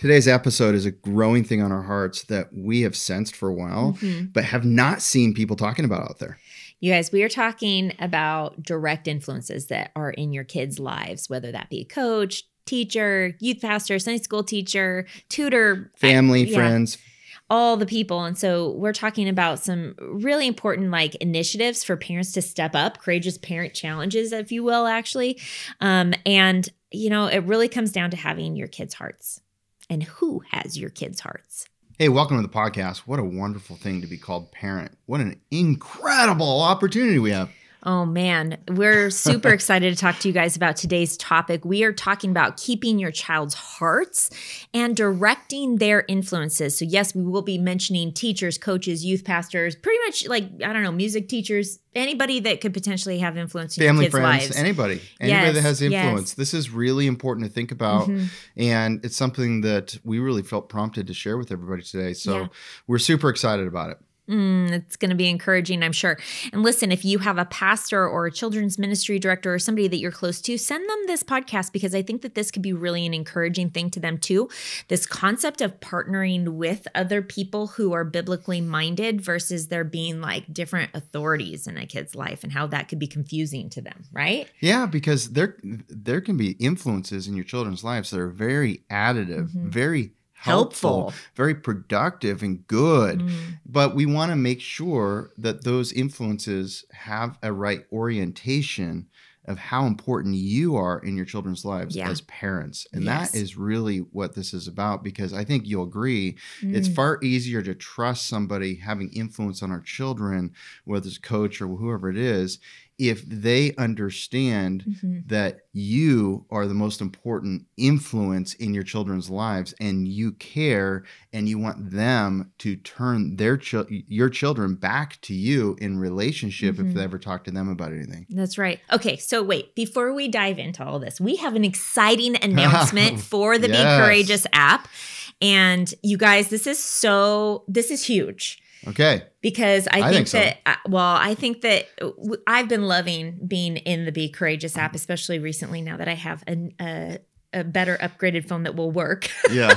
Today's episode is a growing thing on our hearts that we have sensed for a while, but have not seen people talking about out there. You guys, we are talking about direct influences that are in your kids' lives, whether that be a coach, teacher, youth pastor, Sunday school teacher, tutor, family, friends, all the people. And so we're talking about some really important initiatives for parents to step up, courageous parent challenges, if you will, actually. And it really comes down to having your kids' hearts. And who has your kids' hearts? Hey, welcome to the podcast. What a wonderful thing to be called parent. What an incredible opportunity we have. Oh, man. We're super excited to talk to you guys about today's topic. We are talking about keeping your child's hearts and directing their influences. So, yes, we will be mentioning teachers, coaches, youth pastors, pretty much music teachers, anybody that could potentially have influence in family, your kids' friends, lives. Anybody that has influence. Yes. This is really important to think about. And it's something that we really felt prompted to share with everybody today. So we're super excited about it. It's going to be encouraging, I'm sure. And listen, if you have a pastor or a children's ministry director or somebody that you're close to, send them this podcast because I think that this could be really an encouraging thing to them too. This concept of partnering with other people who are biblically minded versus there being different authorities in a kid's life and how that could be confusing to them, right? Yeah, because there can be influences in your children's lives that are very additive, very helpful, very productive and good. But we want to make sure that those influences have a right orientation of how important you are in your children's lives as parents. And that is really what this is about, because I think you'll agree, it's far easier to trust somebody having influence on our children, whether it's a coach or whoever it is, if they understand that you are the most important influence in your children's lives and you care and you want them to turn your children back to you in relationship if they ever talk to them about anything. That's right. Okay, so wait, before we dive into all this, we have an exciting announcement for the Be Courageous app. And you guys, this is huge. Okay. Because I think that I've been loving being in the Be Courageous app, especially recently now that I have a better upgraded phone that will work. Yeah.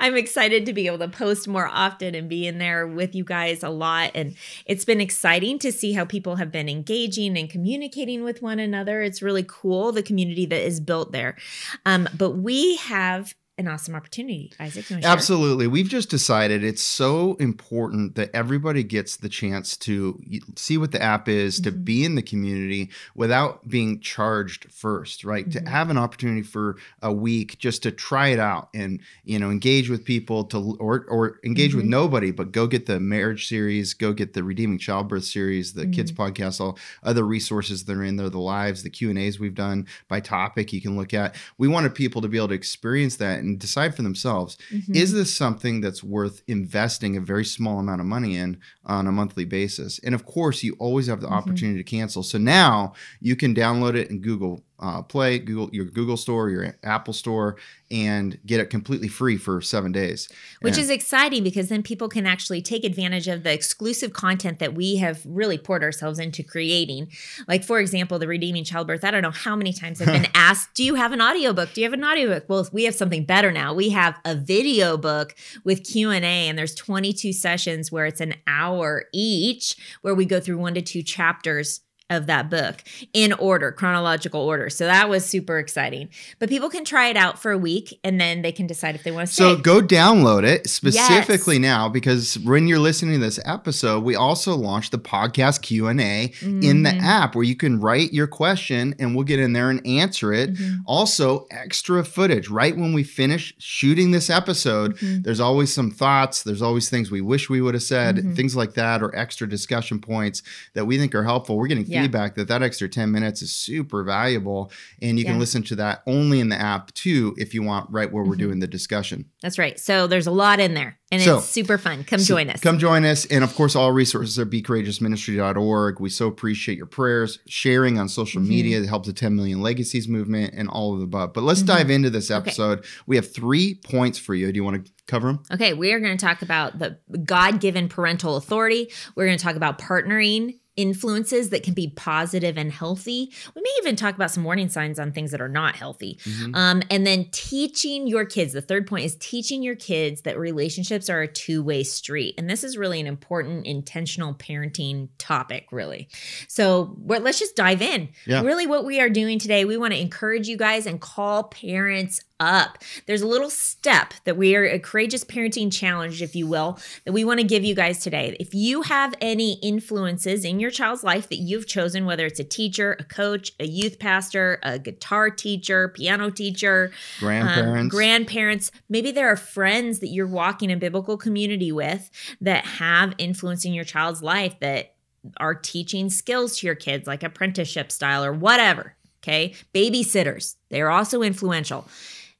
I'm excited to be able to post more often and be in there with you guys a lot. And it's been exciting to see how people have been engaging and communicating with one another. It's really cool, the community that is built there. But we have an awesome opportunity. Isaac, you want to share? Absolutely. We've just decided it's so important that everybody gets the chance to see what the app is, to be in the community without being charged first, right? To have an opportunity for a week just to try it out and, engage with people or engage with nobody, but go get the marriage series, go get the Redeeming Childbirth series, the kids podcast, all other resources that are in there, the lives, the Q&As we've done by topic you can look at. We wanted people to be able to experience that and decide for themselves, is this something that's worth investing a very small amount of money in on a monthly basis? And of course, you always have the opportunity to cancel. So now you can download it in Google Play, your Google Store, your Apple Store, and get it completely free for 7 days. Which is exciting because then people can actually take advantage of the exclusive content that we have really poured ourselves into creating. Like, for example, the Redeeming Childbirth. I don't know how many times I've been asked, do you have an audiobook? Do you have an audiobook? Well, we have something better now. We have a video book with Q&A, and there's 22 sessions where it's an hour each, where we go through 1 to 2 chapters of that book in order, chronological order. So that was super exciting. But people can try it out for a week and then they can decide if they want to stay. So go download it specifically now, because when you're listening to this episode, we also launched the podcast Q&A in the app where you can write your question and we'll get in there and answer it. Also, extra footage. Right when we finish shooting this episode, there's always some thoughts. There's always things we wish we would have said, things like that, or extra discussion points that we think are helpful. We're getting feedback that extra 10 minutes is super valuable, and you can listen to that only in the app too if you want, right where we're doing the discussion. That's right. So there's a lot in there, and it's super fun. Come join us. Come join us. And of course, all resources are becourageousministry.org. We so appreciate your prayers, sharing on social media that helps the 10 Million Legacies movement and all of the above. But let's dive into this episode. Okay. We have 3 points for you. Do you want to cover them? Okay. We are going to talk about the God-given parental authority. We're going to talk about partnering influences that can be positive and healthy. We may even talk about some warning signs on things that are not healthy. And then teaching your kids. The third point is teaching your kids that relationships are a two-way street. And this is really an important intentional parenting topic, really. So let's just dive in. Yeah. Really what we are doing today, we want to encourage you guys and call parents up. There's a little step that we are a courageous parenting challenge, if you will, that we want to give you guys today. If you have any influences in your child's life that you've chosen, whether it's a teacher, a coach, a youth pastor, a guitar teacher, piano teacher, grandparents, maybe there are friends that you're walking in biblical community with that have influence in your child's life that are teaching skills to your kids, like apprenticeship style or whatever. Okay. Babysitters, they're also influential.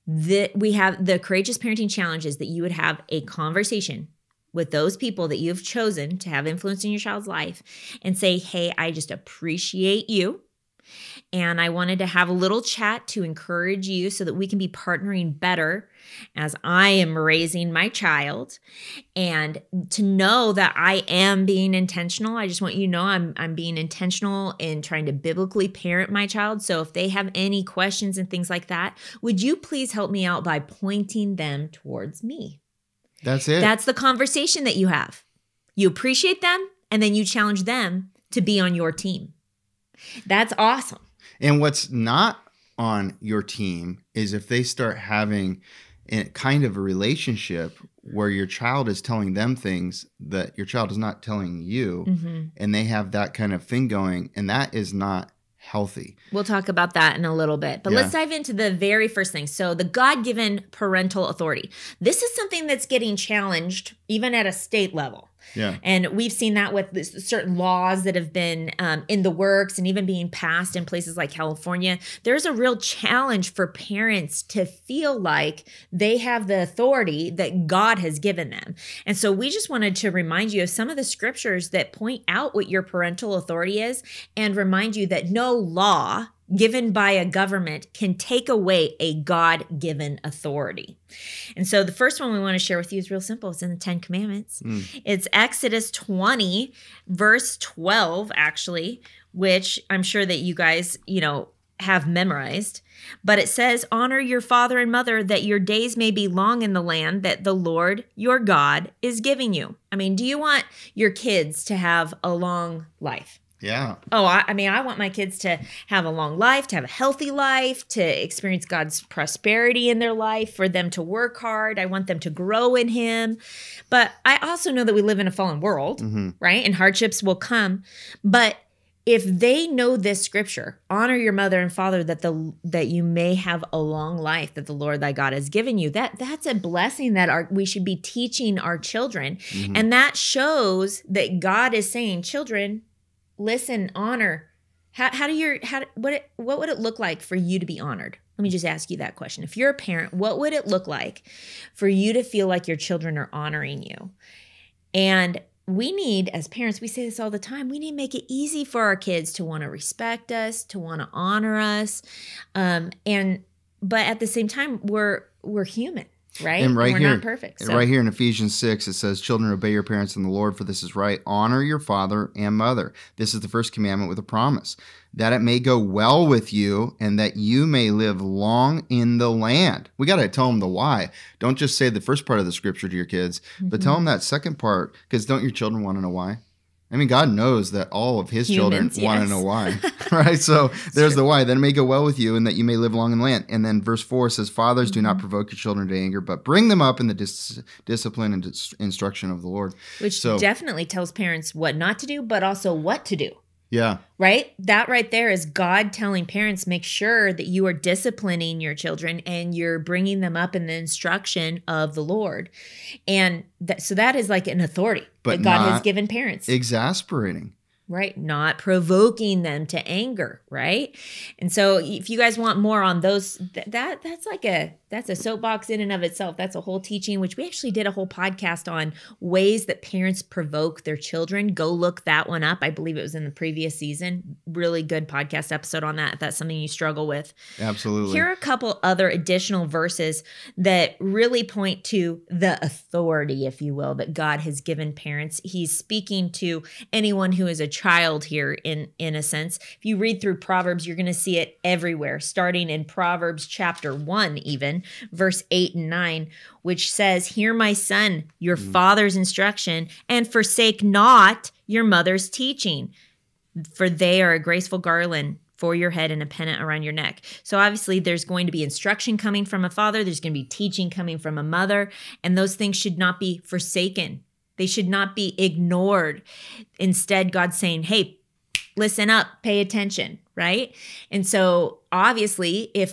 We have the Courageous Parenting Challenge is that you would have a conversation with those people that you've chosen to have influence in your child's life and say, hey, I just appreciate you. And I wanted to have a little chat to encourage you so that we can be partnering better as I am raising my child, and to know that I am being intentional. I just want you to know I'm being intentional in trying to biblically parent my child. So if they have any questions and things like that, would you please help me out by pointing them towards me? That's it. That's the conversation that you have. You appreciate them, and then you challenge them to be on your team. That's awesome. And what's not on your team is if they start having kind of a relationship where your child is telling them things that your child is not telling you, and they have that kind of thing going, and that is not healthy. We'll talk about that in a little bit, but let's dive into the very first thing. So the God-given parental authority. This is something that's getting challenged even at a state level. Yeah. And we've seen that with certain laws that have been in the works and even being passed in places like California. There's a real challenge for parents to feel like they have the authority that God has given them. And so we just wanted to remind you of some of the scriptures that point out what your parental authority is and remind you that no law given by a government can take away a God-given authority. And so the first one we want to share with you is real simple. It's in the 10 Commandments. It's Exodus 20, verse 12, actually, which I'm sure that you guys, have memorized. But it says, honor your father and mother that your days may be long in the land that the Lord your God is giving you. I mean, do you want your kids to have a long life? Yeah. Oh, I want my kids to have a long life, to have a healthy life, to experience God's prosperity in their life, for them to work hard. I want them to grow in Him. But I also know that we live in a fallen world, right? And hardships will come. But if they know this scripture, honor your mother and father that you may have a long life that the Lord thy God has given you, that's a blessing that we should be teaching our children. And that shows that God is saying, children, listen, honor. What would it look like for you to be honored? Let me just ask you that question. If you're a parent, what would it look like for you to feel like your children are honoring you? And we need, as parents, we say this all the time, we need to make it easy for our kids to want to respect us, to want to honor us. But at the same time, we're human. Right? And we're not perfect. So. Right here in Ephesians 6, it says, children, obey your parents in the Lord, for this is right. Honor your father and mother. This is the first commandment with a promise, that it may go well with you and that you may live long in the land. We got to tell them the why. Don't just say the first part of the scripture to your kids, but tell them that second part, because don't your children want to know why? I mean, God knows that all of his children want to know why, right? So there's the why. Then it may go well with you and that you may live long in the land. And then verse 4 says, fathers, do not provoke your children to anger, but bring them up in the discipline and instruction of the Lord. Which definitely tells parents what not to do, but also what to do. Yeah. Right? That right there is God telling parents, make sure that you are disciplining your children and you're bringing them up in the instruction of the Lord. And so that is like an authority that God has given parents. Exasperating. Right? Not provoking them to anger, right? And so if you guys want more on those, that's like a That's a soapbox in and of itself. That's a whole teaching, which we actually did a whole podcast on ways that parents provoke their children. Go look that one up. I believe it was in the previous season. Really good podcast episode on that if that's something you struggle with. Absolutely. Here are a couple other additional verses that really point to the authority, if you will, that God has given parents. He's speaking to anyone who is a child here in a sense. If you read through Proverbs, you're going to see it everywhere, starting in Proverbs chapter 1 even, verse 8 and 9, which says, "Hear, my son, your father's instruction, and forsake not your mother's teaching, for they are a graceful garland for your head and a pennant around your neck." So obviously there's going to be instruction coming from a father. There's going to be teaching coming from a mother, and those things should not be forsaken. They should not be ignored. Instead, God's saying, hey, listen up, pay attention, right? And so obviously if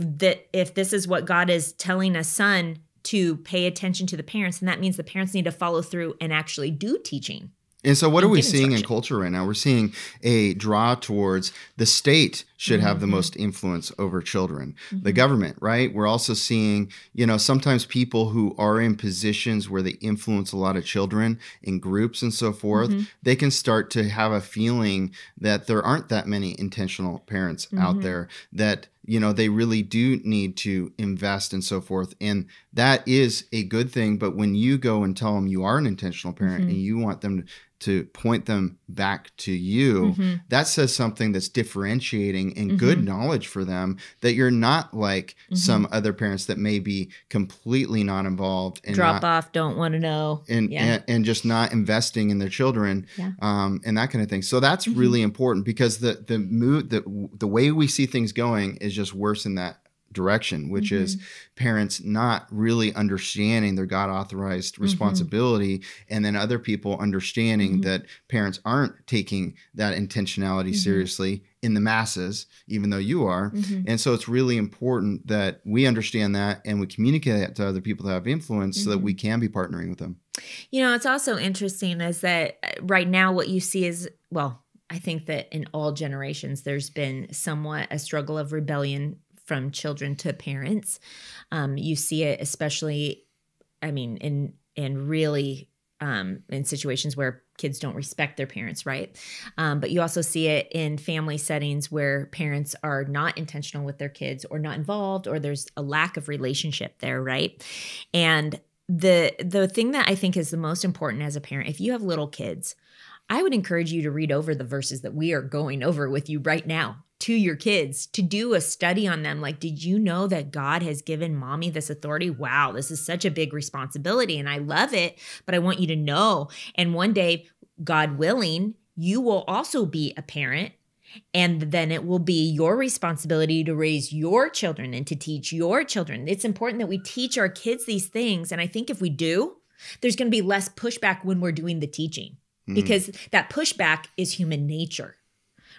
this is what God is telling a son to pay attention to the parents, then that means the parents need to follow through and actually do teaching. And so what are we seeing in culture right now? We're seeing a draw towards the state should have the most influence over children, the government, right? We're also seeing, sometimes people who are in positions where they influence a lot of children in groups and so forth, they can start to have a feeling that there aren't that many intentional parents out there, that they really do need to invest and so forth. And that is a good thing. But when you go and tell them you are an intentional parent and you want them to point them back to you, that says something that's differentiating and good knowledge for them, that you're not like some other parents that may be completely not involved and drop off, don't want to know, and just not investing in their children, and that kind of thing. So that's really important, because the way we see things going is just worse in that direction, which is parents not really understanding their God-authorized responsibility, and then other people understanding that parents aren't taking that intentionality seriously in the masses, even though you are. And so it's really important that we understand that and we communicate that to other people that have influence so that we can be partnering with them. It's also interesting is that right now what you see is, well, I think that in all generations, there's been somewhat a struggle of rebellion from children to parents. You see it especially, in really in situations where kids don't respect their parents, right? But you also see it in family settings where parents are not intentional with their kids or not involved, or there's a lack of relationship there, right? And the thing that I think is the most important as a parent, if you have little kids, I would encourage you to read over the verses that we are going over with you right now to your kids, to do a study on them. Like, did you know that God has given mommy this authority? Wow, this is such a big responsibility and I love it, but I want you to know. And one day, God willing, you will also be a parent, and then it will be your responsibility to raise your children and to teach your children. It's important that we teach our kids these things. And I think if we do, there's going to be less pushback when we're doing the teaching, because that pushback is human nature.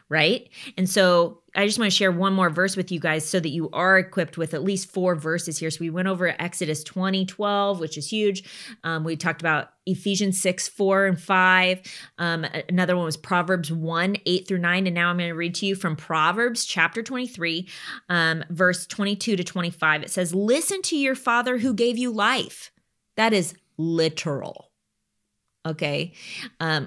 Right? And so I just want to share one more verse with you guys so that you are equipped with at least 4 verses here. So we went over Exodus 20:12, which is huge. We talked about Ephesians 6:4 and 5. Another one was Proverbs 1:8-9. And now I'm going to read to you from Proverbs chapter 23, verse 22 to 25. It says, "Listen to your father who gave you life." That is literal. Okay.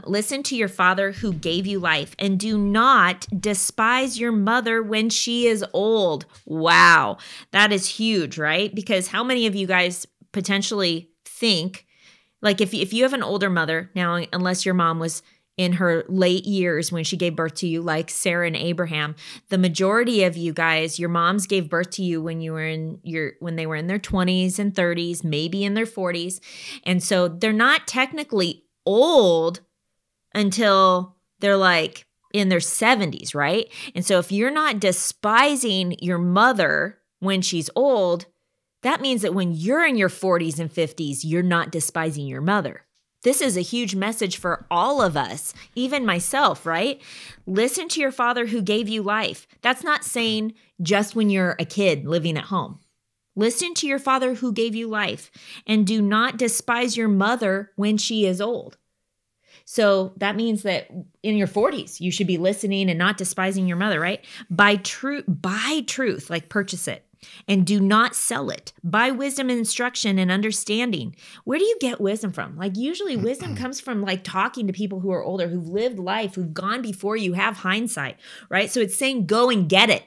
Listen to your father who gave you life, and do not despise your mother when she is old. Wow. That is huge, right? Because how many of you guys potentially think, like if you have an older mother, now, unless your mom was in her late years when she gave birth to you, like Sarah and Abraham, the majority of you guys, your moms gave birth to you when they were in their 20s and 30s, maybe in their 40s. And so they're not technically old until they're like in their 70s, right? And so if you're not despising your mother when she's old, that means that when you're in your 40s and 50s, you're not despising your mother. This is a huge message for all of us, even myself, right? Listen to your father who gave you life. That's not saying just when you're a kid living at home. Listen to your father who gave you life, and do not despise your mother when she is old. So that means that in your 40s, you should be listening and not despising your mother, right? Buy truth, like purchase it. and do not sell it. Buy wisdom and instruction and understanding. Where do you get wisdom from? Like usually wisdom comes from like talking to people who are older, who've lived life, who've gone before you, have hindsight, right? So it's saying go and get it.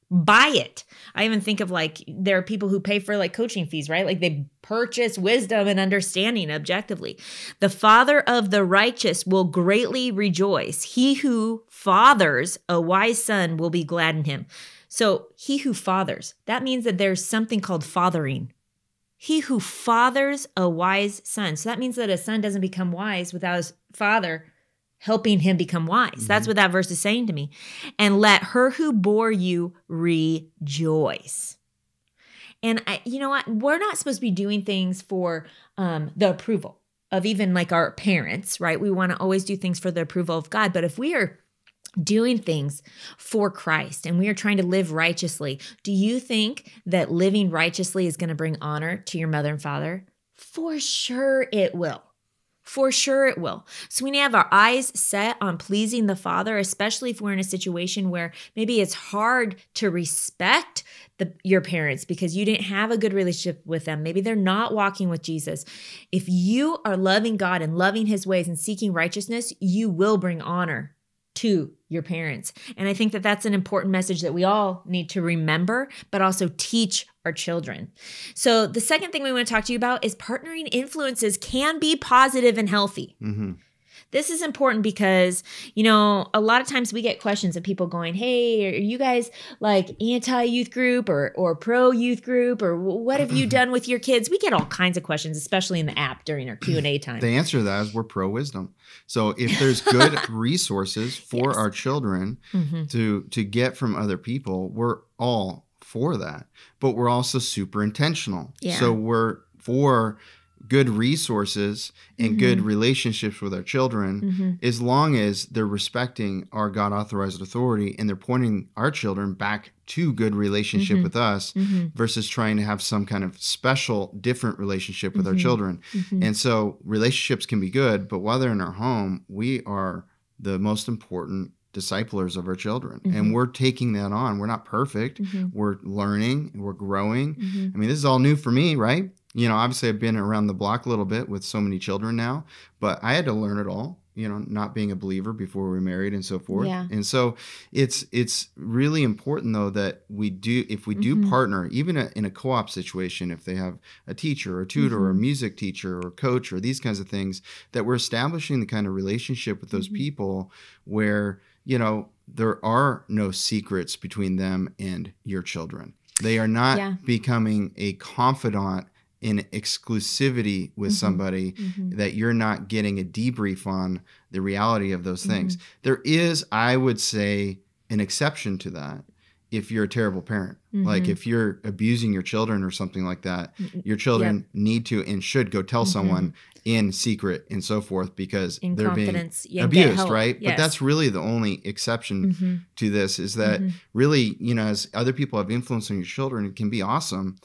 Buy it. I even think of like, there are people who pay for like coaching fees, right? Like they purchase wisdom and understanding objectively. The father of the righteous will greatly rejoice. He who fathers a wise son will be glad in him. So he who fathers, that means that there's something called fathering. He who fathers a wise son. So that means that a son doesn't become wise without his father helping him become wise. Mm-hmm. That's what that verse is saying to me. And let her who bore you rejoice. And you know what? We're not supposed to be doing things for the approval of even like our parents, right? We want to always do things for the approval of God. But if we are doing things for Christ and we are trying to live righteously, do you think that living righteously is going to bring honor to your mother and father? For sure it will. For sure it will. So we need to have our eyes set on pleasing the Father, especially if we're in a situation where maybe it's hard to respect your parents because you didn't have a good relationship with them. Maybe they're not walking with Jesus. If you are loving God and loving his ways and seeking righteousness, you will bring honor to your parents. And I think that that's an important message that we all need to remember, but also teach our children. So the second thing we want to talk to you about is partnering influences can be positive and healthy. Mm-hmm. This is important because, you know, a lot of times we get questions of people going, hey, are you guys like anti-youth group or pro-youth group? Or what have you done with your kids? We get all kinds of questions, especially in the app during our Q&A time. The answer to that is we're pro-wisdom. So if there's good resources for our children to get from other people, we're all for that. But we're also super intentional. Yeah. So we're for good resources and good relationships with our children, as long as they're respecting our God authorized authority and they're pointing our children back to good relationship with us versus trying to have some kind of special different relationship with our children. And so relationships can be good, but while they're in our home, we are the most important disciplers of our children. And we're taking that on. We're not perfect. We're learning, we're growing. I mean, this is all new for me, right? You know, obviously I've been around the block a little bit with so many children now, but I had to learn it all, you know, not being a believer before we were married and so forth. Yeah. And so it's really important though that we do, if we do partner, even in a co-op situation, if they have a teacher or a tutor or a music teacher or coach or these kinds of things, that we're establishing the kind of relationship with those people where, you know, there are no secrets between them and your children. They are not becoming a confidant in exclusivity with somebody that you're not getting a debrief on the reality of those things. There is, I would say, an exception to that if you're a terrible parent. Like if you're abusing your children or something like that, your children need to and should go tell someone in secret and so forth because they're being abused, right? Yes. But that's really the only exception to this is that really, you know, as other people have influence on your children, it can be awesome,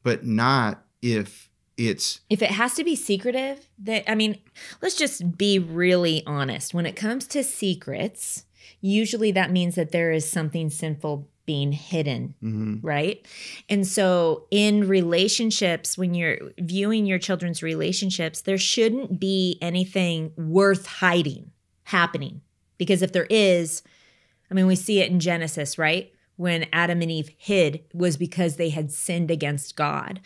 but not if it has to be secretive. That, I mean, let's just be really honest. When it comes to secrets, usually that means that there is something sinful being hidden, right? And so in relationships, when you're viewing your children's relationships, there shouldn't be anything worth hiding happening. Because if there is, I mean, we see it in Genesis, right? When Adam and Eve hid was because they had sinned against God.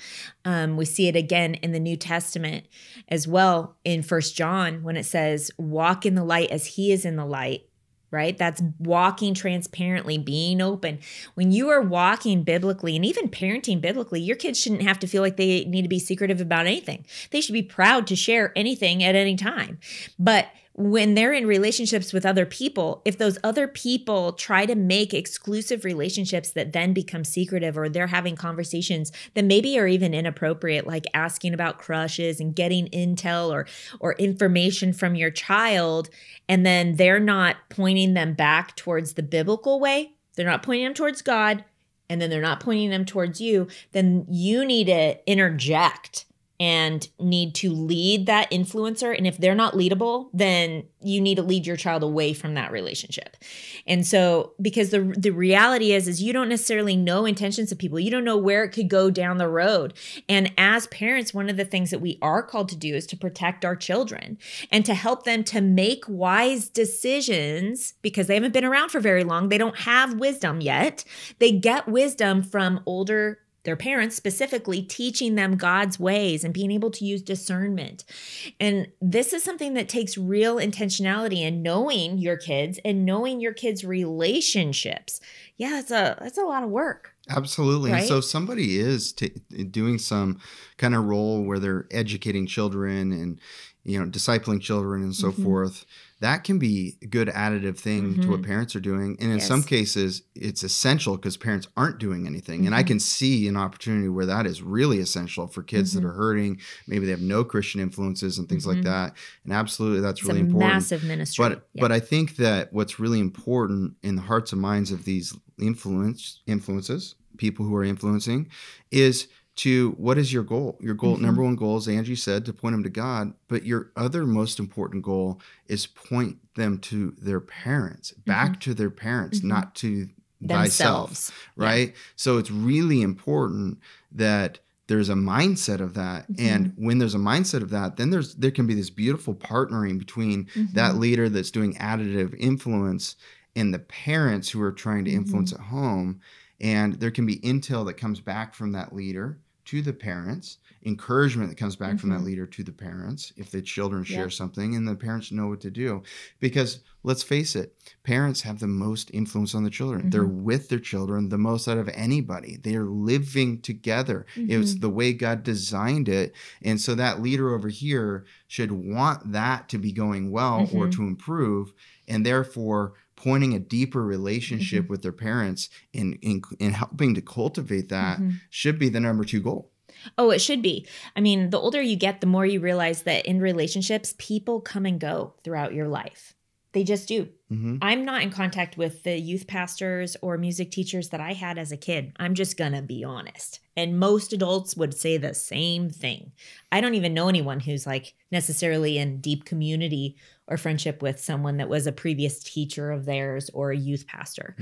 We see it again in the New Testament as well in 1 John when it says, walk in the light as he is in the light, right? That's walking transparently, being open. When you are walking biblically and even parenting biblically, your kids shouldn't have to feel like they need to be secretive about anything. They should be proud to share anything at any time. But when they're in relationships with other people, if those other people try to make exclusive relationships that then become secretive, or they're having conversations that maybe are even inappropriate, like asking about crushes and getting intel or information from your child, and then they're not pointing them back towards the biblical way, they're not pointing them towards God, and then they're not pointing them towards you, then you need to interject and need to lead that influencer. And if they're not leadable, then you need to lead your child away from that relationship. And so, because the reality is you don't necessarily know intentions of people. You don't know where it could go down the road. And as parents, one of the things that we are called to do is to protect our children and to help them to make wise decisions, because they haven't been around for very long. They don't have wisdom yet. They get wisdom from their parents specifically, teaching them God's ways and being able to use discernment. And this is something that takes real intentionality in knowing your kids and knowing your kids' relationships. Yeah, that's a lot of work. Absolutely. Right? And so if somebody is doing some kind of role where they're educating children and, discipling children and so forth, that can be a good additive thing to what parents are doing. And in some cases, it's essential because parents aren't doing anything. And I can see an opportunity where that is really essential for kids that are hurting. Maybe they have no Christian influences and things like that. And absolutely, that's really important. Massive ministry. But I think that what's really important in the hearts and minds of these influences, people who are influencing, is to what is your goal? Your goal, number one goal, as Angie said, to point them to God. But your other most important goal is point them to their parents, back to their parents, not to themselves. Thyself, right? Yeah. So it's really important that there's a mindset of that. And when there's a mindset of that, then there can be this beautiful partnering between that leader that's doing additive influence and the parents who are trying to influence at home. And there can be intel that comes back from that leader to the parents, encouragement that comes back from that leader to the parents if the children share something, and the parents know what to do. Because let's face it, parents have the most influence on the children. They're with their children the most out of anybody. They are living together. It was the way God designed it. And so that leader over here should want that to be going well or to improve, and therefore pointing a deeper relationship with their parents and helping to cultivate that should be the number 2 goal. Oh, it should be. I mean, the older you get, the more you realize that in relationships, people come and go throughout your life. They just do. I'm not in contact with the youth pastors or music teachers that I had as a kid. I'm just going to be honest. And most adults would say the same thing. I don't even know anyone who's like necessarily in deep community or friendship with someone that was a previous teacher of theirs or a youth pastor.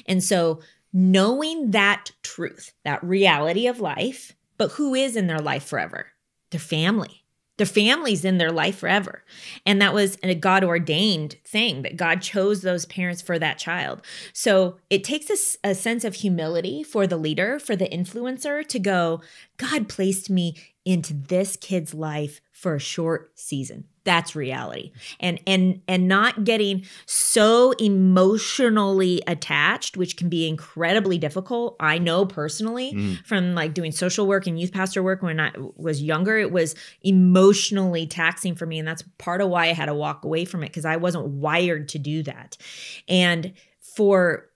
And so knowing that truth, that reality of life, but who is in their life forever? Their family. Their family's in their life forever. And that was a God-ordained thing, that God chose those parents for that child. So it takes a sense of humility for the leader, for the influencer to go, God placed me into this kid's life for a short season. That's reality. And not getting so emotionally attached, which can be incredibly difficult. I know personally from like doing social work and youth pastor work when I was younger, it was emotionally taxing for me. And that's part of why I had to walk away from it, because I wasn't wired to do that. And for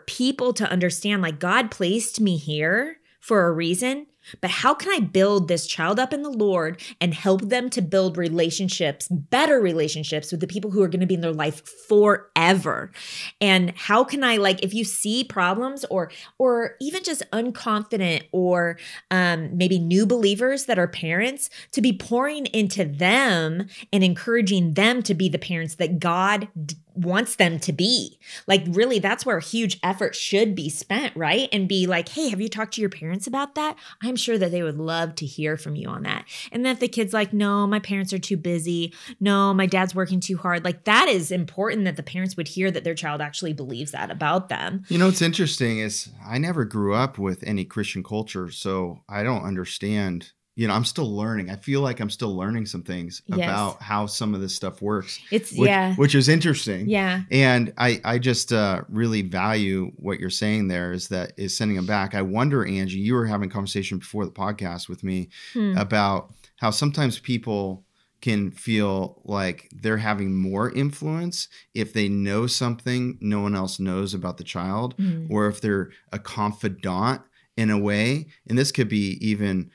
people to understand, like, God placed me here for a reason. But how can I build this child up in the Lord and help them to build relationships, better relationships with the people who are going to be in their life forever? And how can I, like, if you see problems or even just unconfident or maybe new believers that are parents, to be pouring into them and encouraging them to be the parents that God wants them to be. Like, really, that's where huge effort should be spent, right? And be like, hey, have you talked to your parents about that? I'm sure that they would love to hear from you on that. And then if the kid's like, no, my parents are too busy. No, my dad's working too hard. Like, that is important that the parents would hear that their child actually believes that about them. You know, what's interesting is I never grew up with any Christian culture, so I don't understand. You know, I'm still learning. I feel like I'm still learning some things about how some of this stuff works. Which is interesting. Yeah. And I just really value what you're saying there is sending them back. I wonder, Angie, you were having a conversation before the podcast with me about how sometimes people can feel like they're having more influence if they know something no one else knows about the child, or if they're a confidant in a way. And this could be even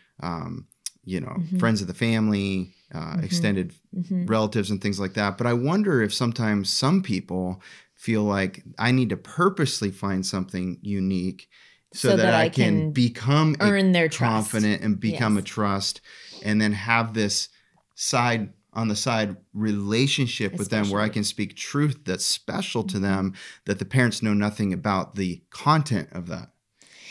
friends of the family, extended relatives and things like that. But I wonder if sometimes some people feel like I need to purposely find something unique so that I can earn their confident trust. And become a trust. and then have this side on the side relationship with them where I can speak truth that's special to them, that the parents know nothing about the content of that.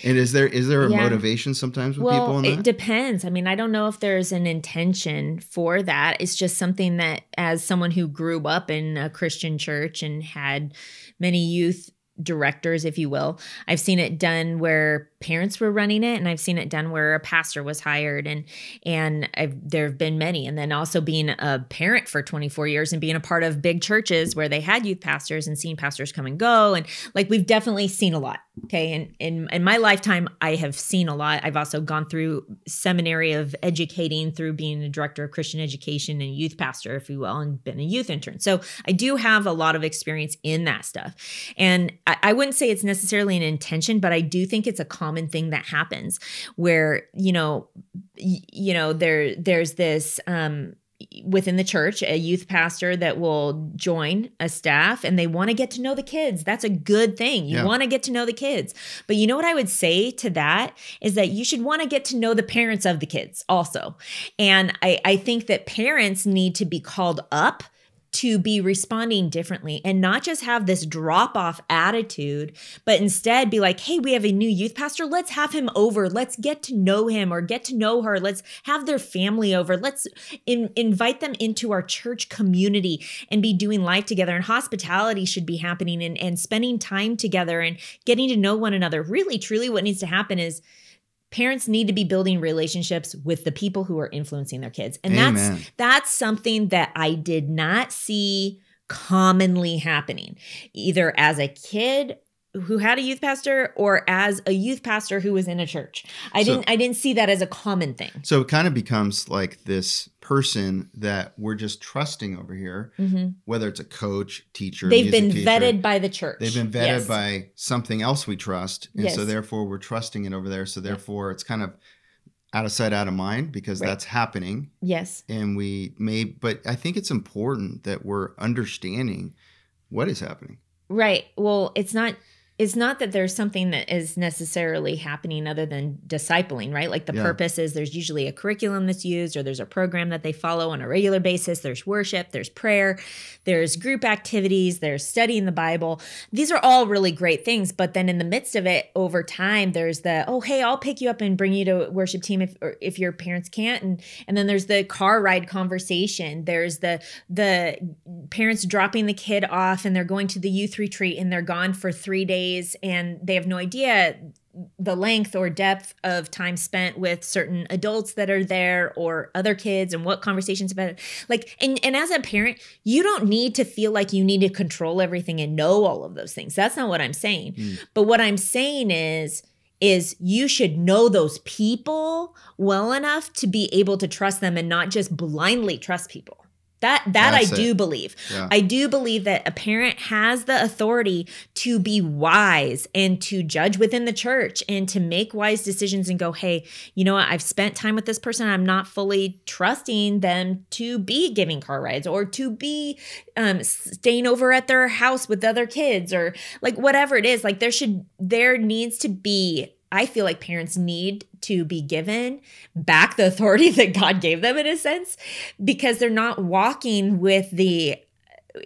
And is there a motivation sometimes with people in that? It depends. I mean, I don't know if there's an intention for that. It's just something that, as someone who grew up in a Christian church and had many youth directors, if you will, I've seen it done where parents were running it, and I've seen it done where a pastor was hired, and there have been many. And then also being a parent for 24 years and being a part of big churches where they had youth pastors and seeing pastors come and go, and like we've definitely seen a lot. Okay, and in my lifetime, I have seen a lot. I've also gone through seminary of educating through being a director of Christian education and youth pastor, if you will, and been a youth intern. So I do have a lot of experience in that stuff. And I wouldn't say it's necessarily an intention, but I do think it's a common thing that happens where, there's this, within the church, a youth pastor that will join a staff and they want to get to know the kids. That's a good thing. You want to get to know the kids. But you know what I would say to that is that you should want to get to know the parents of the kids also. And I think that parents need to be called up to be responding differently and not just have this drop-off attitude, but instead be like, hey, we have a new youth pastor. Let's have him over. Let's get to know him or get to know her. Let's have their family over. Let's invite them into our church community and be doing life together. And hospitality should be happening and spending time together and getting to know one another. Really, truly what needs to happen is parents need to be building relationships with the people who are influencing their kids. And that's something that I did not see commonly happening, either as a kid who had a youth pastor or as a youth pastor who was in a church. I didn't see that as a common thing. So it kind of becomes like this person that we're just trusting over here, whether it's a coach, teacher, they've been vetted by the church. They've been vetted by something else we trust. And so therefore we're trusting it over there. So therefore it's kind of out of sight, out of mind, because that's happening. Yes. And but I think it's important that we're understanding what is happening. Right. Well, it's not that there's something that is necessarily happening other than discipling, right? Like the purpose is there's usually a curriculum that's used or there's a program that they follow on a regular basis. There's worship, there's prayer, there's group activities, there's studying the Bible. These are all really great things. But then in the midst of it, over time, there's oh, hey, I'll pick you up and bring you to worship team if your parents can't. And then there's the car ride conversation. There's the parents dropping the kid off and they're going to the youth retreat and they're gone for 3 days. And they have no idea the length or depth of time spent with certain adults that are there or other kids and what conversations about it. Like, and as a parent, you don't need to feel like you need to control everything and know all of those things. That's not what I'm saying. But what I'm saying is you should know those people well enough to be able to trust them and not just blindly trust people. That I do believe. Yeah. I do believe that a parent has the authority to be wise and to judge within the church and to make wise decisions and go, hey, you know what? I've spent time with this person. I'm not fully trusting them to be giving car rides or to be staying over at their house with other kids or like whatever it is. Like there needs to be, I feel like parents need to be given back the authority that God gave them in a sense, because they're not walking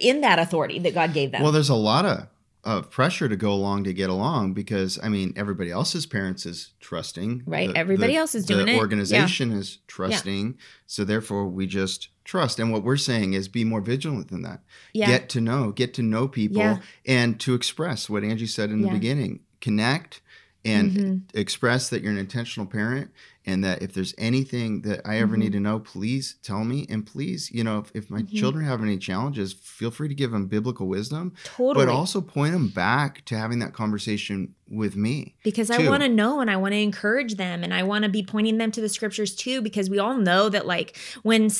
in that authority that God gave them. Well, there's a lot of pressure to go along to get along because, I mean, everybody else's parents is trusting. Right. Everybody else is doing it. The organization is trusting. Yeah. So therefore we just trust. And what we're saying is be more vigilant than that. Yeah. Get to know people and to express what Angie said in the beginning, connect and express that you're an intentional parent and that if there's anything that I ever need to know, please tell me. And please, if my children have any challenges, feel free to give them biblical wisdom. Totally. But also point them back to having that conversation with me. Because too. I want to know and I want to encourage them and I want to be pointing them to the scriptures too, because we all know that like when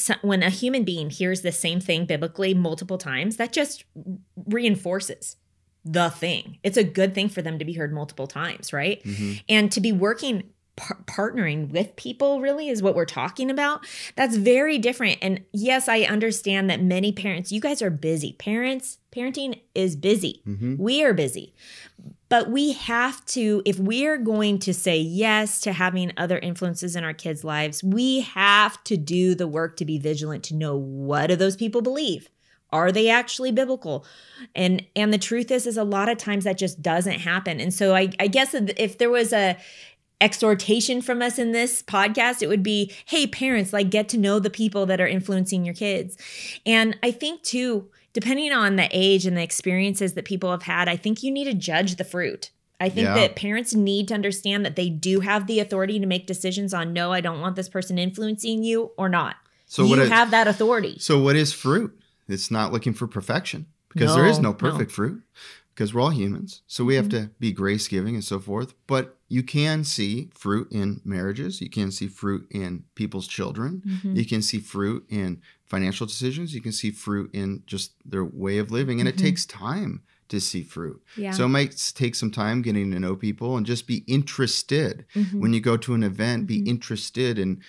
a human being hears the same thing biblically multiple times, that just reinforces the thing. It's a good thing for them to be heard multiple times, right? And to be working, partnering with people really is what we're talking about. That's very different. And yes, I understand that many parents, you guys are busy. Parenting is busy. We are busy. But we have to, if we're going to say yes to having other influences in our kids' lives, we have to do the work to be vigilant to know, what do those people believe? Are they actually biblical? And the truth is a lot of times that just doesn't happen. And so I guess if there was a exhortation from us in this podcast, it would be, hey, parents, like, get to know the people that are influencing your kids. And I think too, depending on the age and the experiences that people have had, I think you need to judge the fruit. I think that parents need to understand that they do have the authority to make decisions on, no, I don't want this person influencing you, or not. So you have that authority. So what is fruit? It's not looking for perfection, because there is no perfect fruit, because we're all humans. So we have to be grace giving and so forth. But you can see fruit in marriages. You can see fruit in people's children. You can see fruit in financial decisions. You can see fruit in just their way of living. And it takes time to see fruit. Yeah. So it might take some time getting to know people, and just be interested. When you go to an event, be interested in,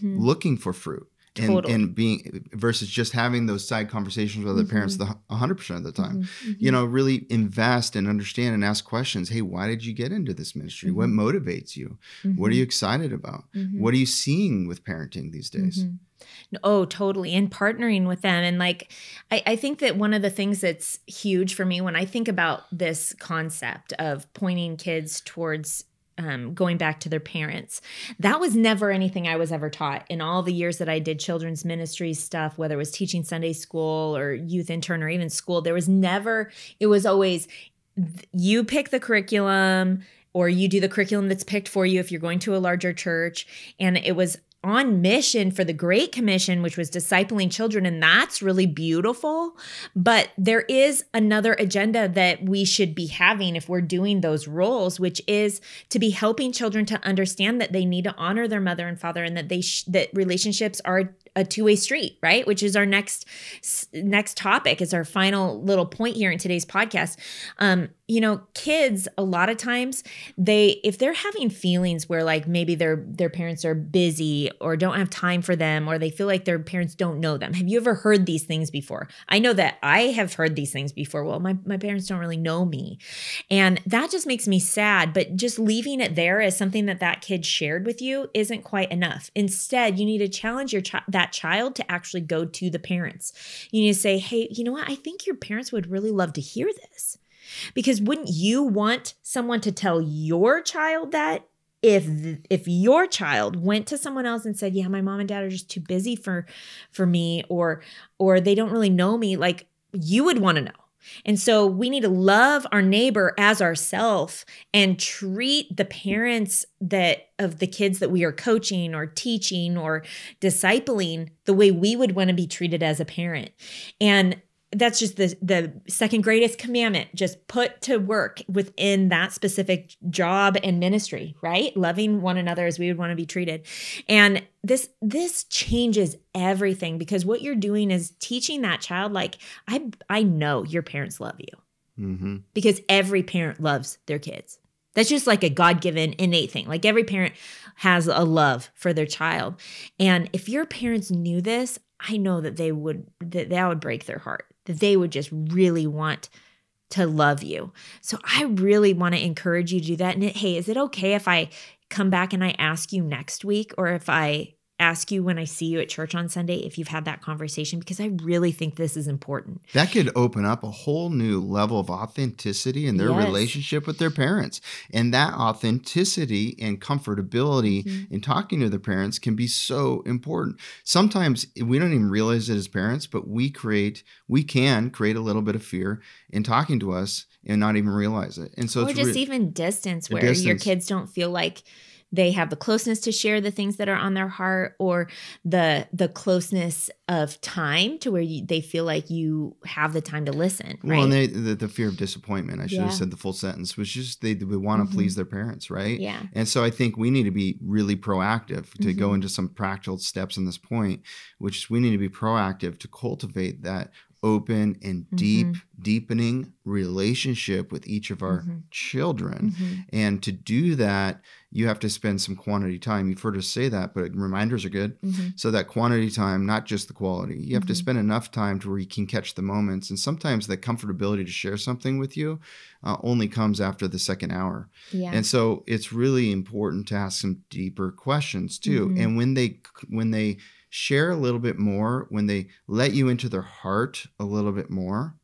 looking for fruit. And being, versus just having those side conversations with other parents 100% of the time, really invest and understand and ask questions. Hey, why did you get into this ministry? What motivates you? What are you excited about? What are you seeing with parenting these days? Oh, totally. And partnering with them. And like, I think that one of the things that's huge for me when I think about this concept of pointing kids towards going back to their parents, that was never anything I was ever taught in all the years that I did children's ministry stuff, whether it was teaching Sunday school or youth intern or even school. There was never, it was always, you pick the curriculum, or you do the curriculum that's picked for you if you're going to a larger church. And it was on mission for the Great Commission, which was discipling children. And that's really beautiful. But there is another agenda that we should be having if we're doing those roles, which is to be helping children to understand that they need to honor their mother and father, and that that relationships are a two-way street, right? Which is our next topic, is our final little point here in today's podcast. Kids, a lot of times, if they're having feelings where like maybe their parents are busy or don't have time for them, or they feel like their parents don't know them. Have you ever heard these things before? I know that I have heard these things before. Well, my parents don't really know me. And that just makes me sad. But just leaving it there as something that kid shared with you isn't quite enough. Instead, you need to challenge that child to actually go to the parents. You need to say, hey, you know what? I think your parents would really love to hear this. Because wouldn't you want someone to tell your child that? If your child went to someone else and said, yeah, my mom and dad are just too busy for me, or they don't really know me, like, you would want to know. And so we need to love our neighbor as ourselves and treat the parents of the kids that we are coaching or teaching or discipling the way we would want to be treated as a parent. And that's just the second greatest commandment, just put to work within that specific job and ministry, right? Loving one another as we would want to be treated. And this changes everything, because what you're doing is teaching that child, like, I know your parents love you, because every parent loves their kids. That's just like a God-given innate thing. Like, every parent has a love for their child. And if your parents knew this, I know that that would break their heart, that they would just really want to love you. So I really want to encourage you to do that. And hey, is it okay if I come back and I ask you next week, or if I ask you when I see you at church on Sunday, if you've had that conversation? Because I really think this is important. That could open up a whole new level of authenticity in their relationship with their parents. And that authenticity and comfortability in talking to their parents can be so important. Sometimes we don't even realize it as parents, but we can create a little bit of fear in talking to us and not even realize it. And so or it's just even distance, where your kids don't feel like they have the closeness to share the things that are on their heart, or the closeness of time to where they feel like you have the time to listen. Right? Well, and the fear of disappointment, I should have said the full sentence, was just they want to please their parents, right? Yeah. And so I think we need to be really proactive to go into some practical steps on this point, which is we need to be proactive to cultivate that open, and deepening relationship with each of our children. And to do that, you have to spend some quantity time. You've heard us say that, but reminders are good. So that quantity time, not just the quality. You have to spend enough time to where you can catch the moments. And sometimes the comfortability to share something with you only comes after the second hour. Yeah. And so it's really important to ask some deeper questions too. And when they share a little bit more, when they let you into their heart a little bit more,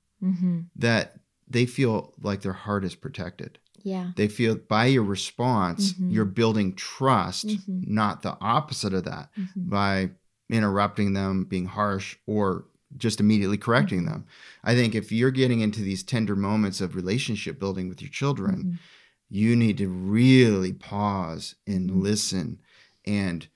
that they feel like their heart is protected. Yeah. They feel by your response, you're building trust, not the opposite of that, by interrupting them, being harsh, or just immediately correcting them. I think if you're getting into these tender moments of relationship building with your children, you need to really pause and listen and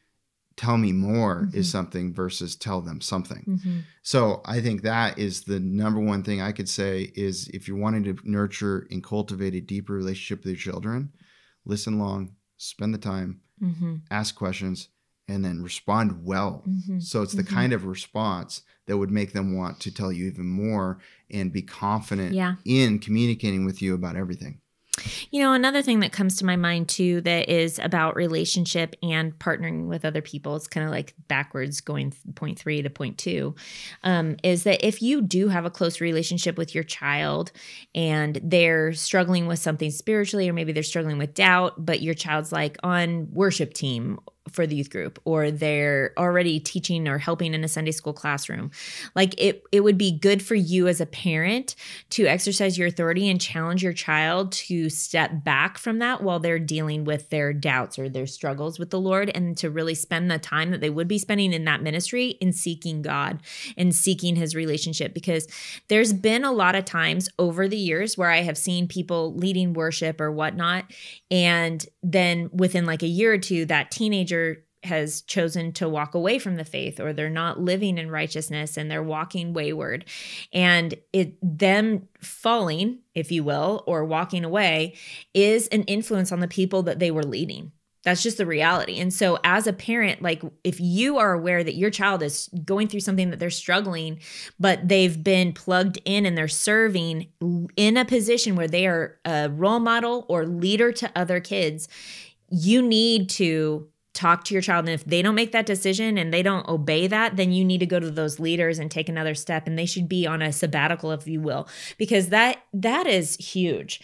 tell me more is something versus tell them something. So I think that is the number one thing I could say is if you're wanting to nurture and cultivate a deeper relationship with your children, listen long, spend the time, ask questions, and then respond well. So it's the kind of response that would make them want to tell you even more and be confident in communicating with you about everything. You know, another thing that comes to my mind too that is about relationship and partnering with other people, it's kind of like backwards going point 3 to point 2, is that if you do have a close relationship with your child and they're struggling with something spiritually, or maybe they're struggling with doubt, but your child's like on worship team for the youth group, or they're already teaching or helping in a Sunday school classroom, like it would be good for you as a parent to exercise your authority and challenge your child to step back from that while they're dealing with their doubts or their struggles with the Lord, and to really spend the time that they would be spending in that ministry in seeking God and seeking his relationship. Because there's been a lot of times over the years where I have seen people leading worship or whatnot, and then within like a year or two, that teenager has chosen to walk away from the faith, or they're not living in righteousness and they're walking wayward, and them falling, if you will, or walking away is an influence on the people that they were leading. That's just the reality. And so as a parent, like if you are aware that your child is going through something, that they're struggling, but they've been plugged in and they're serving in a position where they are a role model or leader to other kids, you need to talk to your child. And if they don't make that decision and they don't obey that, then you need to go to those leaders and take another step. And they should be on a sabbatical, if you will, because that is huge.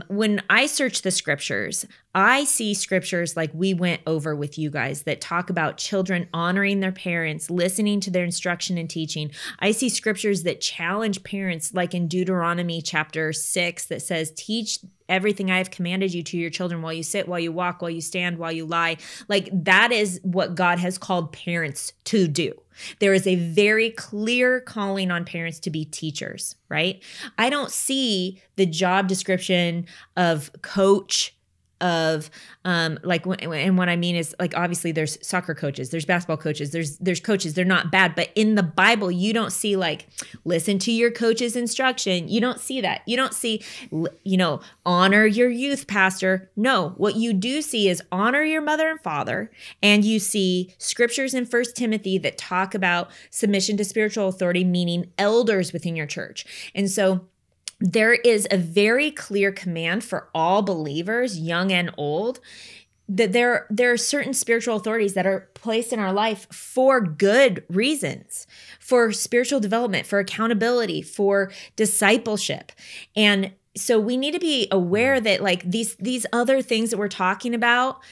When I search the scriptures, I see scriptures like we went over with you guys that talk about children honoring their parents, listening to their instruction and teaching. I see scriptures that challenge parents, like in Deuteronomy chapter 6, that says, teach everything I have commanded you to your children while you sit, while you walk, while you stand, while you lie. Like that is what God has called parents to do. There is a very clear calling on parents to be teachers, right? I don't see the job description of coach, of and what I mean is, like, obviously there's soccer coaches, there's basketball coaches, there's coaches, they're not bad, but in the Bible you don't see like listen to your coach's instruction. You don't see that. You don't see, honor your youth pastor. No, what you do see is honor your mother and father, and you see scriptures in 1 Timothy that talk about submission to spiritual authority, meaning elders within your church. And so there is a very clear command for all believers, young and old, that there are certain spiritual authorities that are placed in our life for good reasons, for spiritual development, for accountability, for discipleship. And so we need to be aware that like these other things that we're talking about,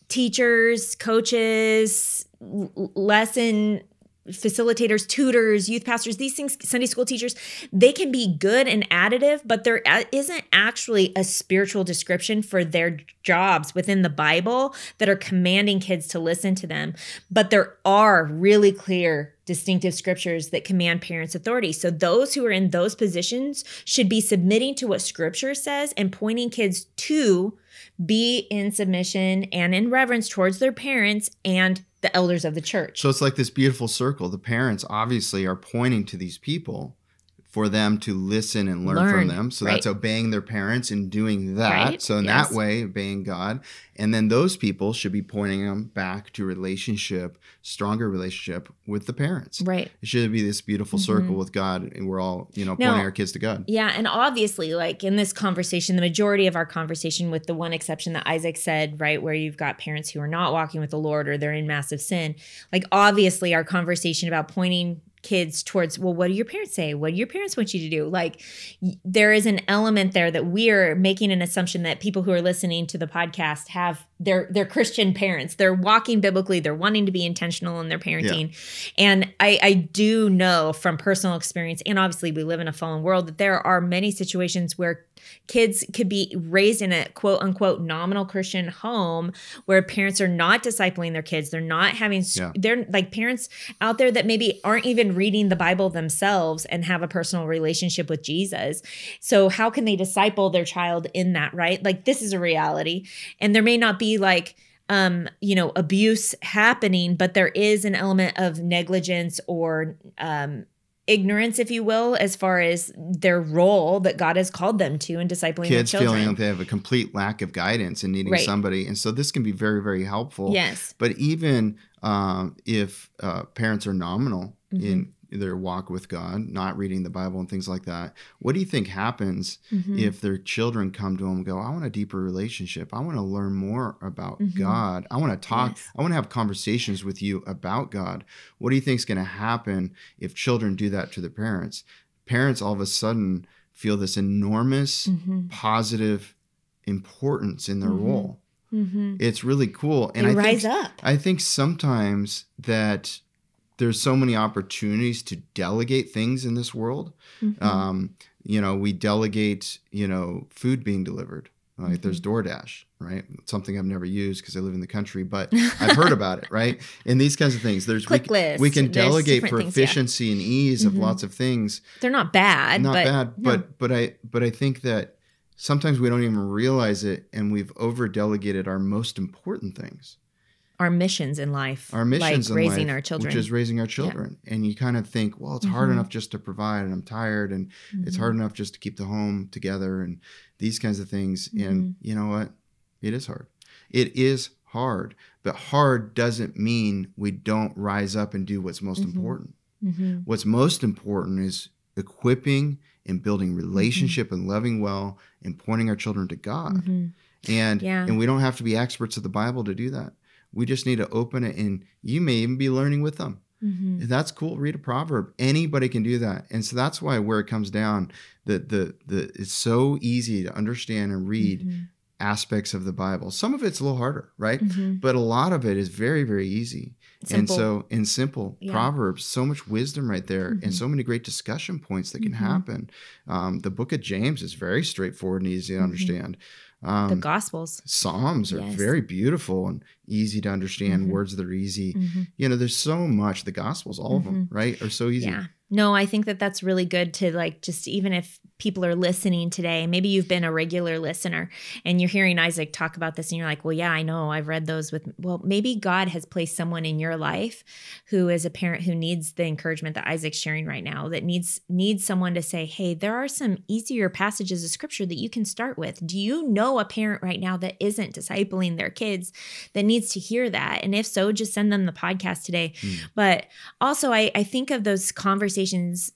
teachers, coaches, lesson facilitators, tutors, youth pastors, these things, Sunday school teachers, they can be good and additive, but there isn't actually a spiritual description for their jobs within the Bible that are commanding kids to listen to them. But there are really clear, distinctive scriptures that command parents' authority. So those who are in those positions should be submitting to what scripture says and pointing kids to be in submission and in reverence towards their parents and the elders of the church. So it's like this beautiful circle. The parents obviously are pointing to these people for them to listen and learn from them. So that's obeying their parents and doing that. Right. So in that way, obeying God. And then those people should be pointing them back to stronger relationship with the parents. Right. It should be this beautiful circle with God, and we're all, pointing our kids to God. Yeah. And obviously, like in this conversation, the majority of our conversation, with the one exception that Isaac said, right, where you've got parents who are not walking with the Lord or they're in massive sin, like obviously our conversation about pointing kids towards, well, what do your parents say? What do your parents want you to do? Like there is an element there that we're making an assumption that people who are listening to the podcast have their Christian parents. They're walking biblically. They're wanting to be intentional in their parenting. Yeah. And I do know from personal experience, and obviously we live in a fallen world, that there are many situations where kids could be raised in a quote unquote nominal Christian home where parents are not discipling their kids. They're not having, they're like parents out there that maybe aren't even reading the Bible themselves and have a personal relationship with Jesus. So how can they disciple their child in that, right? Like this is a reality. And there may not be like, abuse happening, but there is an element of negligence or, ignorance, if you will, as far as their role that God has called them to in discipling their children. Kids feeling like they have a complete lack of guidance and needing somebody. And so this can be very, very helpful. Yes. But even if parents are nominal in their walk with God, not reading the Bible and things like that, what do you think happens if their children come to them and go, I want a deeper relationship. I want to learn more about God. I want to talk. Yes. I want to have conversations with you about God. What do you think is going to happen if children do that to their parents? Parents all of a sudden feel this enormous positive importance in their role. It's really cool. And they rise up. I think sometimes that there's so many opportunities to delegate things in this world. We delegate, food being delivered. Like there's DoorDash, right? It's something I've never used because I live in the country, but I've heard about it, right? And these kinds of things. There's we can delegate for efficiency and ease of lots of things. They're not bad. But I think that sometimes we don't even realize it, and we've over delegated our most important things. Our missions in life. Our missions like in raising life, our children. which is raising our children. Yeah. And you kind of think, well, it's hard enough just to provide, and I'm tired, and it's hard enough just to keep the home together, and these kinds of things. And you know what? It is hard. It is hard. But hard doesn't mean we don't rise up and do what's most important. What's most important is equipping and building relationship and loving well and pointing our children to God. And we don't have to be experts of the Bible to do that. We just need to open it, and you may even be learning with them. That's cool. Read a proverb. Anybody can do that. And so that's why where it comes down, it's so easy to understand and read aspects of the Bible. Some of it's a little harder, right? But a lot of it is very, very easy. Simple. And so in simple Proverbs, so much wisdom right there and so many great discussion points that can happen. The book of James is very straightforward and easy to understand. The Gospels. Psalms are very beautiful and easy to understand, words that are easy. There's so much. The Gospels, all of them, right, are so easy. Yeah. No, I think that that's really good to like just even if people are listening today, maybe you've been a regular listener and you're hearing Isaac talk about this and you're like, well, yeah, I know I've read those well, maybe God has placed someone in your life who is a parent who needs the encouragement that Isaac's sharing right now, that needs someone to say, hey, there are some easier passages of scripture that you can start with. Do you know a parent right now that isn't discipling their kids that needs to hear that? And if so, just send them the podcast today. But also I think of those conversations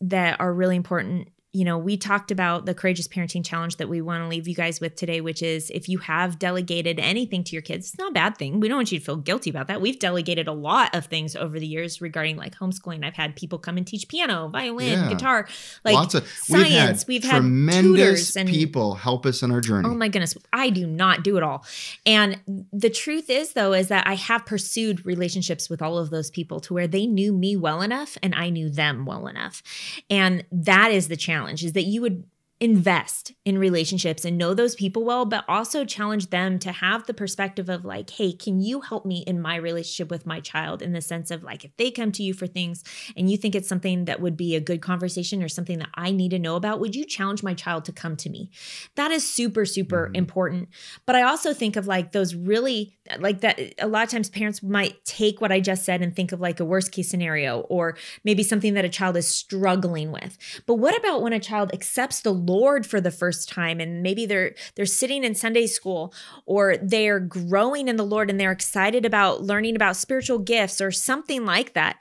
that are really important. We talked about the Courageous Parenting Challenge that we want to leave you guys with today, which is if you have delegated anything to your kids, it's not a bad thing. We don't want you to feel guilty about that. We've delegated a lot of things over the years regarding like homeschooling. I've had people come and teach piano, violin, guitar, like lots of science. We've had tremendous and people help us in our journey. Oh my goodness. I do not do it all. And the truth is though, is that I have pursued relationships with all of those people to where they knew me well enough and I knew them well enough. And that is the challenge, is that you would invest in relationships and know those people well, but also challenge them to have the perspective of like, hey, can you help me in my relationship with my child, in the sense of like, if they come to you for things and you think it's something that would be a good conversation or something that I need to know about, would you challenge my child to come to me? That is super, super important. But I also think of like those really like that. A lot of times parents might take what I just said and think of like a worst case scenario, or maybe something that a child is struggling with. But what about when a child accepts the Lord for the first time, and maybe they're sitting in Sunday school, or they're growing in the Lord and they're excited about learning about spiritual gifts or something like that,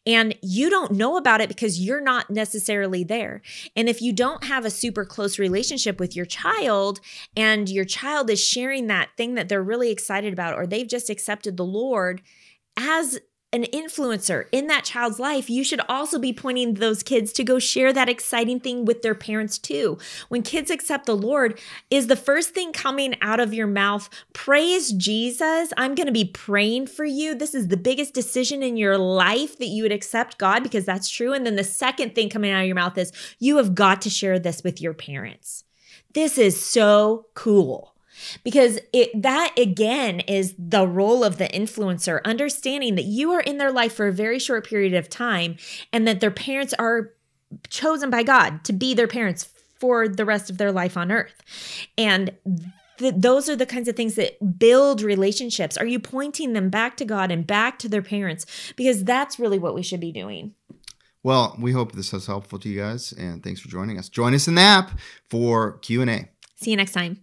and you don't know about it because you're not necessarily there. And if you don't have a super close relationship with your child, and your child is sharing that thing that they're really excited about, or they've just accepted the Lord as an influencer in that child's life, you should also be pointing those kids to go share that exciting thing with their parents too. When kids accept the Lord, is the first thing coming out of your mouth, praise Jesus, I'm going to be praying for you. This is the biggest decision in your life that you would accept God, because that's true. And then the second thing coming out of your mouth is, you have got to share this with your parents. This is so cool. Because that again is the role of the influencer, understanding that you are in their life for a very short period of time, and that their parents are chosen by God to be their parents for the rest of their life on earth. And those are the kinds of things that build relationships. Are you pointing them back to God and back to their parents? Because that's really what we should be doing. Well, we hope this was helpful to you guys, and thanks for joining us. Join us in the app for Q&A. See you next time.